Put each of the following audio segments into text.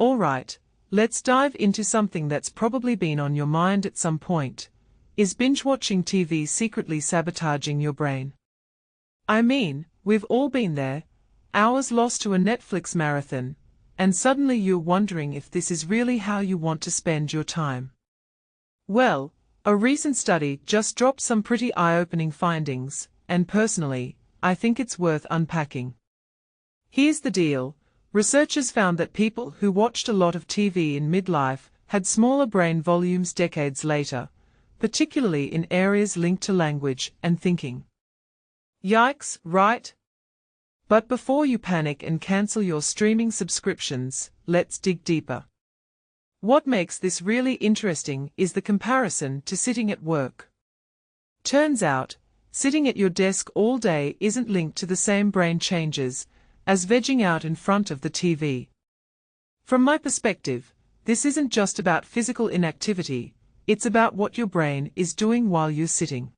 Alright, let's dive into something that's probably been on your mind at some point. Is binge-watching TV secretly sabotaging your brain? I mean, we've all been there, hours lost to a Netflix marathon, and suddenly you're wondering if this is really how you want to spend your time. Well, a recent study just dropped some pretty eye-opening findings, and personally, I think it's worth unpacking. Here's the deal. Researchers found that people who watched a lot of TV in midlife had smaller brain volumes decades later, particularly in areas linked to language and thinking. Yikes, right? But before you panic and cancel your streaming subscriptions, let's dig deeper. What makes this really interesting is the comparison to sitting at work. Turns out, sitting at your desk all day isn't linked to the same brain changes as vegging out in front of the TV. From my perspective, this isn't just about physical inactivity, it's about what your brain is doing while you're sitting.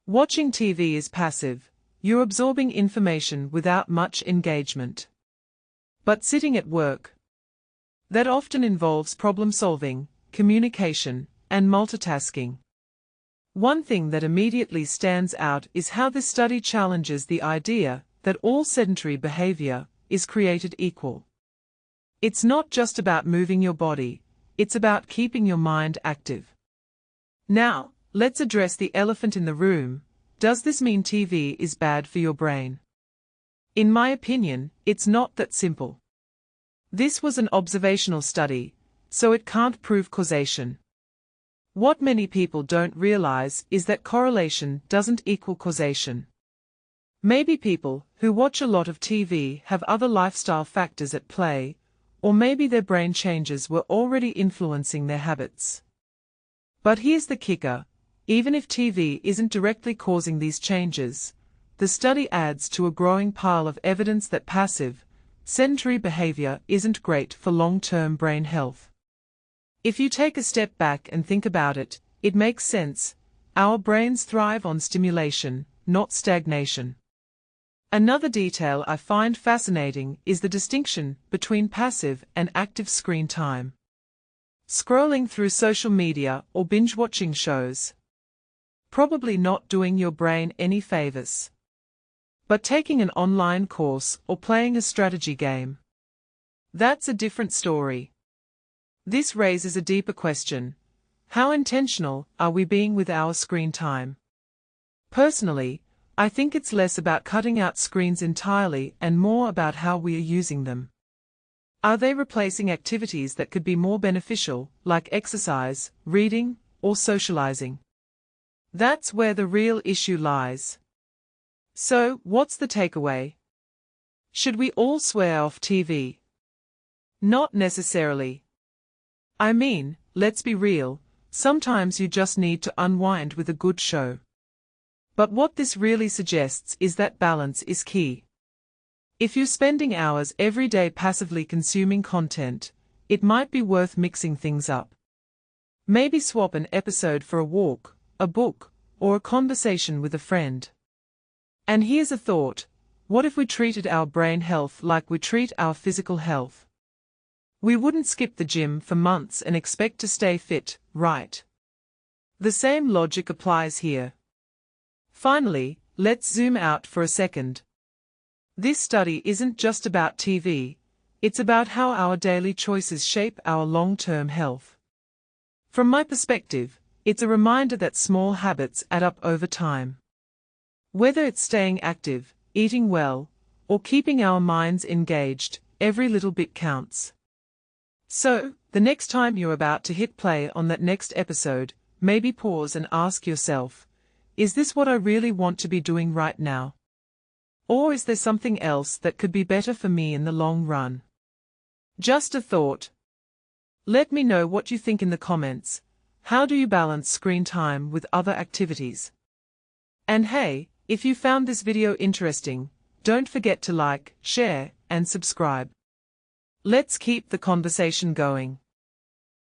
Watching TV is passive, you're absorbing information without much engagement. But sitting at work, that often involves problem-solving, communication, and multitasking. One thing that immediately stands out is how this study challenges the idea that all sedentary behavior is created equal. It's not just about moving your body, it's about keeping your mind active. Now, let's address the elephant in the room. Does this mean TV is bad for your brain? In my opinion, it's not that simple. This was an observational study, so it can't prove causation. What many people don't realize is that correlation doesn't equal causation. Maybe people who watch a lot of TV have other lifestyle factors at play, or maybe their brain changes were already influencing their habits. But here's the kicker, even if TV isn't directly causing these changes, the study adds to a growing pile of evidence that passive, sedentary behavior isn't great for long-term brain health. If you take a step back and think about it, it makes sense. Our brains thrive on stimulation, not stagnation. Another detail I find fascinating is the distinction between passive and active screen time. Scrolling through social media or binge-watching shows, probably not doing your brain any favors. But taking an online course or playing a strategy game, that's a different story. This raises a deeper question. How intentional are we being with our screen time? Personally, I think it's less about cutting out screens entirely and more about how we are using them. Are they replacing activities that could be more beneficial, like exercise, reading, or socializing? That's where the real issue lies. So, what's the takeaway? Should we all swear off TV? Not necessarily. I mean, let's be real, sometimes you just need to unwind with a good show. But what this really suggests is that balance is key. If you're spending hours every day passively consuming content, it might be worth mixing things up. Maybe swap an episode for a walk, a book, or a conversation with a friend. And here's a thought, what if we treated our brain health like we treat our physical health? We wouldn't skip the gym for months and expect to stay fit, right? The same logic applies here. Finally, let's zoom out for a second. This study isn't just about TV, it's about how our daily choices shape our long-term health. From my perspective, it's a reminder that small habits add up over time. Whether it's staying active, eating well, or keeping our minds engaged, every little bit counts. So, the next time you're about to hit play on that next episode, maybe pause and ask yourself, is this what I really want to be doing right now? Or is there something else that could be better for me in the long run? Just a thought. Let me know what you think in the comments. How do you balance screen time with other activities? And hey, if you found this video interesting, don't forget to like, share, and subscribe. Let's keep the conversation going.